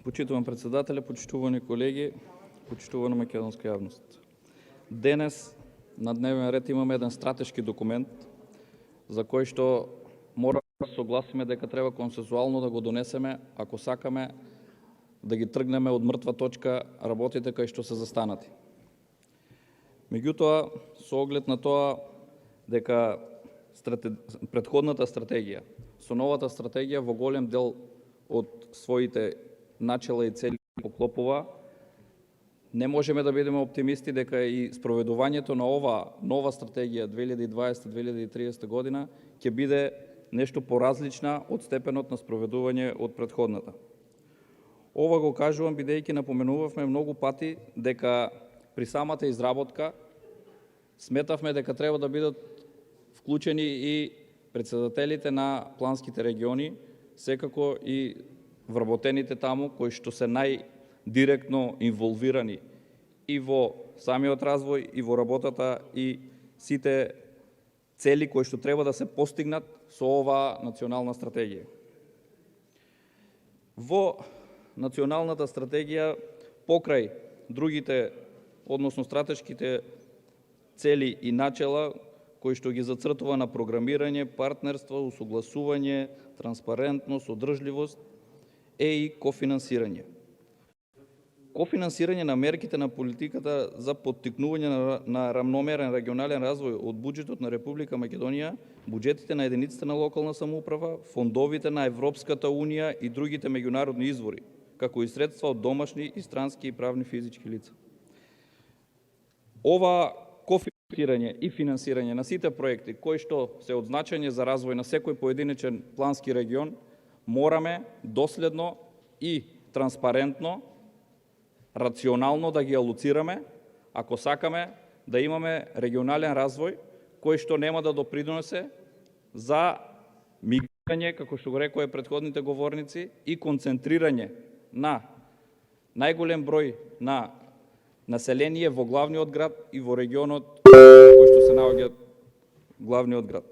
Почитувам председателя, почитувани колеги, почитувана македонска јавност. Денес на дневен ред имаме еден стратешки документ за кој што мора да согласиме дека треба консензуално да го донесеме ако сакаме да ги тргнеме од мртва точка работите кај што се застанати. Меѓутоа, со оглед на тоа дека претходната стратегија, со новата стратегија во голем дел од своите начела и цели поклопува, не можеме да бидеме оптимисти дека и спроведувањето на ова нова стратегија 2020-2030 година ќе биде нешто поразлична од степенот на спроведување од претходната. Ова го кажувам бидејќи напоменувавме многу пати дека при самата изработка сметавме дека треба да бидат вклучени и председателите на планските региони, секако и вработените таму кои што се најдиректно инволвирани и во самиот развој, и во работата, и сите цели кои што треба да се постигнат со оваа национална стратегија. Во националната стратегија, покрај другите, односно стратешките цели и начела, кои што ги зацртува на програмирање, партнерство, усогласување, транспарентност, одржливост, е и кофинансирање. Кофинансирање на мерките на политиката за поттикнување на рамномерен регионален развој од буџетот на Република Македонија, буџетите на единиците на локална самоуправа, фондовите на Европската унија и другите меѓународни извори, како и средства од домашни и странски и правни физички лица. Ова кофинансирање и финансирање на сите проекти кои што се од значење за развој на секој поединечен плански регион, мораме доследно и транспарентно, рационално да ги алоцираме, ако сакаме да имаме регионален развој кој што нема да допринесе за миграње, како што го рекоа претходните говорници, и концентрирање на најголем број на население во главниот град и во регионот кој што се наоѓа главниот град.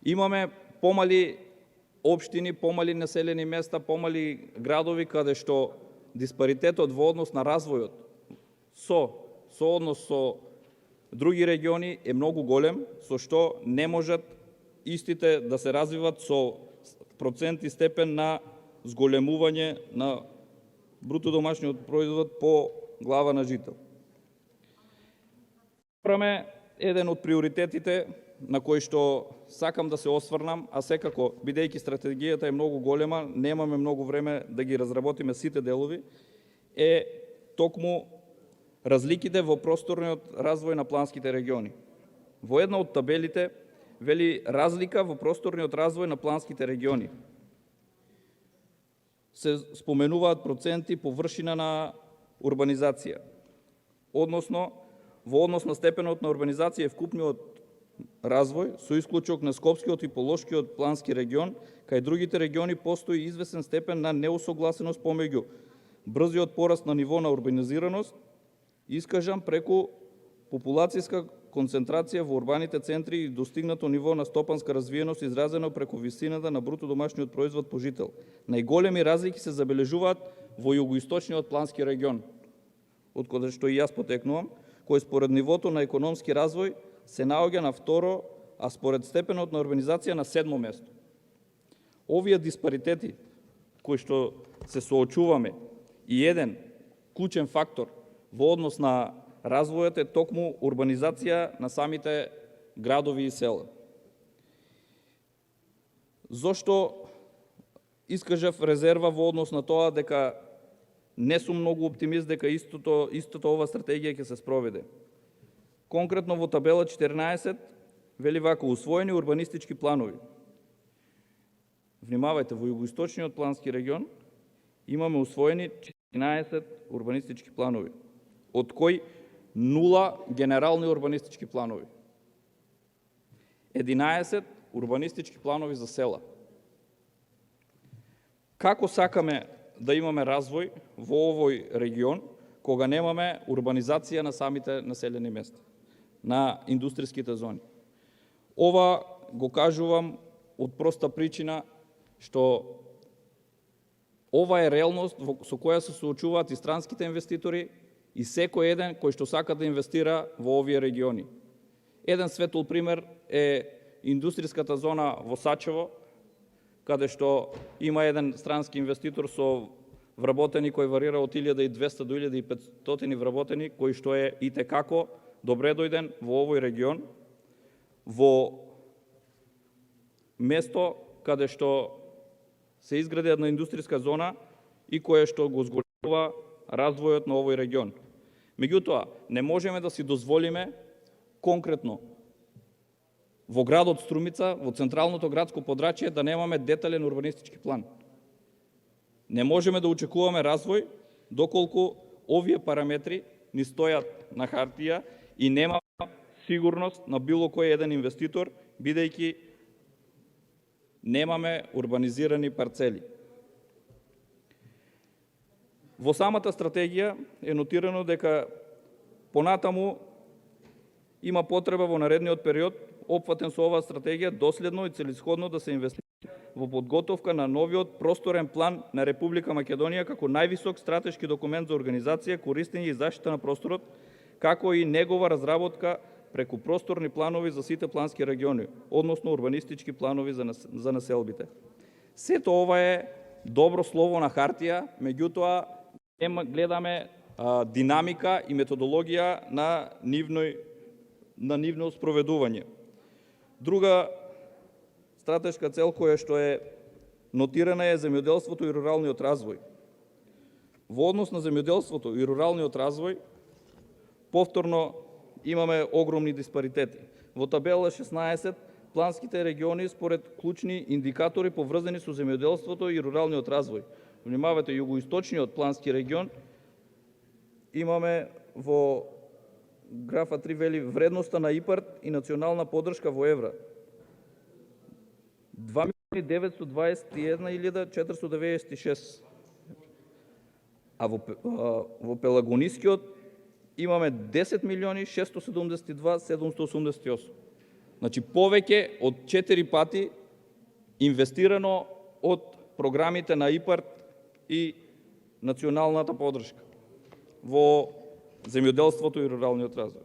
Имаме помали општини, помали населени места, помали градови каде што диспаритетот во однос на развојот со однос со други региони е многу голем, со што не можат истите да се развиват со процент и степен на зголемување на бруто домашниот производ по глава на жител. Еден од приоритетите на кој што сакам да се осврнам, а секако, бидејќи стратегијата е многу голема, немаме многу време да ги разработиме сите делови, е токму разликите во просторниот развој на планските региони. Во една од табелите вели разлика во просторниот развој на планските региони. Се споменуваат проценти површина на урбанизација, односно во однос на степенот на урбанизација вкупниот развој, со исклучок на Скопскиот и Полошкиот плански регион, кај другите региони постои известен степен на неусогласеност помеѓу брзиот пораст на ниво на урбанизираност, искажан преку популацијска концентрација во урбаните центри и достигнато ниво на стопанска развиеност изразено преку висината на бруто домашниот производ по жител. Најголеми разлики се забележуваат во југоисточниот плански регион, од каде што и јас потекнувам, кој според нивото на економски развој се наоѓа на второ, а според степенот на урбанизација на 7 место. Овие диспаритети кои што се соочуваме и еден клучен фактор во однос на развојот е токму урбанизација на самите градови и села. Зошто искажав резерва во однос на тоа дека не сум многу оптимист дека истото ова стратегија ќе се спроведе. Конкретно во табела 14 вели вако: усвоени урбанистички планови. Внимавајте, во југоисточниот плански регион имаме усвоени 14 урбанистички планови, од кои 0 генерални урбанистички планови, 11 урбанистички планови за села. Како сакаме да имаме развој во овој регион, кога немаме урбанизација на самите населени места, на индустријските зони? Ова го кажувам од проста причина што Ова е реалност со која се соочуваат и странските инвеститори и секој еден кој што сака да инвестира во овие региони. Еден светл пример е индустријската зона во Сачево, каде што има еден странски инвеститор со вработени кој варира од 1200 до 1500 вработени, кој што е итекако добре дојден во овој регион, во место каде што се изгради една индустријска зона и кое што го зголемува развојот на овој регион. Меѓутоа, не можеме да си дозволиме конкретно во градот Струмица, во централното градско подрачје, да немаме детален урбанистички план. Не можеме да очекуваме развој доколку овие параметри ни стојат на хартија и нема сигурност на било кој еден инвеститор, бидејќи немаме урбанизирани парцели. Во самата стратегија е нотирано дека понатаму има потреба во наредниот период, опфатен со оваа стратегија, доследно и целисходно да се инвестира во подготовка на новиот просторен план на Република Македонија како највисок стратешки документ за организација, користење и заштита на просторот, како и негова разработка преку просторни планови за сите плански региони, односно урбанистички планови за населбите. Сето ова е добро слово на хартија, меѓутоа гледаме динамика и методологија на нивно спроведување. Друга стратешка цел која што е нотирана е земјоделството и руралниот развој. Во однос на земјоделството и руралниот развој, повторно имаме огромни диспаритети. Во табела 16 планските региони според клучни индикатори поврзани со земјоделството и руралниот развој. Внимавате, југоисточниот плански регион имаме во графа 3 вели вредноста на ИПАРД и национална подршка во евра. 2.921.496. А во Пелагонискиот имаме 10.672.788. Значи повеќе од 4 пати инвестирано од програмите на ИПАРД и националната подршка во земјоделството и руралниот развој.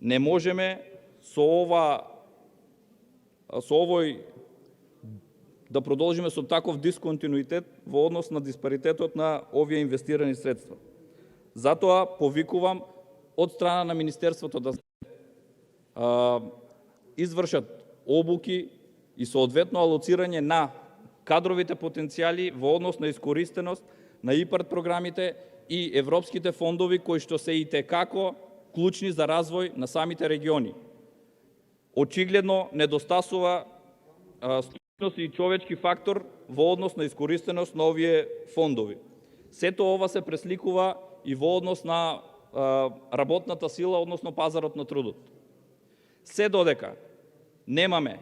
Не можеме со овој да продолжиме со таков дисконтинуитет во однос на диспаритетот на овие инвестирани средства. Затоа повикувам од страна на Министерството да извршат обуки и соодветно алоцирање на кадровите потенцијали во однос на искористеност на ИПАРД програмите и европските фондови кои што се итекако клучни за развој на самите региони. Очигледно недостасува струčност и човечки фактор во однос на искористеност на овие фондови. Сето ова се пресликува и во однос на работната сила, односно пазарот на трудот. Се додека немаме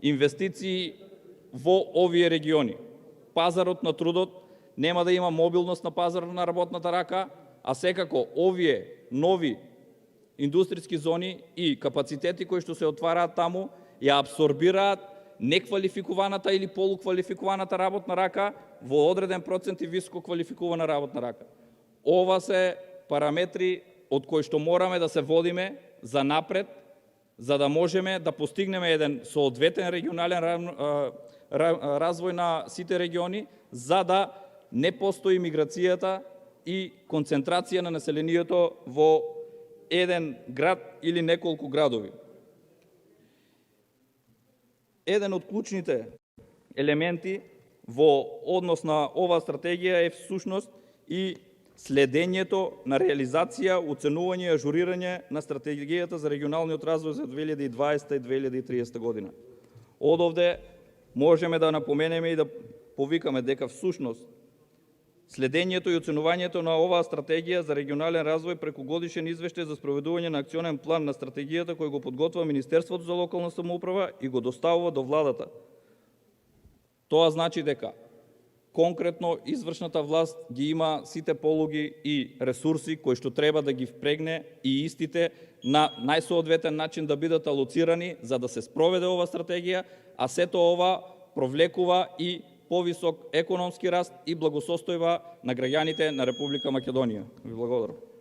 инвестиции во овие региони, пазарот на трудот нема да има мобилност на пазарот на работната рака, а секако овие нови индустријски зони и капацитети кои што се отвараат таму ја абсорбираат неквалификуваната или полуквалификуваната работна рака во одреден процент и високо квалификувана работна рака. Ова се параметри од кои што мораме да се водиме за напред, за да можеме да постигнеме еден соодветен регионален развој на сите региони, за да не постои миграцијата и концентрација на населението во еден град или неколку градови. Еден од клучните елементи во однос на оваа стратегија е всушност и следењето на реализација, оценување и ажурирање на стратегијата за регионалниот развој за 2020 и 2030 година. Од овде можеме да напоменеме и да повикаме дека всушност следењето и оценувањето на оваа стратегија за регионален развој преку годишен извештај за спроведување на акционен план на стратегијата кој го подготвува Министерството за локална самоуправа и го доставува до владата. Тоа значи дека конкретно извршната власт ги има сите полуги и ресурси кои што треба да ги впрегне и истите на најсоодветен начин да бидат алоцирани за да се спроведе оваа стратегија, а сето ова провлекува и повисок економски раст и благосостојба на граѓаните на Република Македонија. Ви благодарам.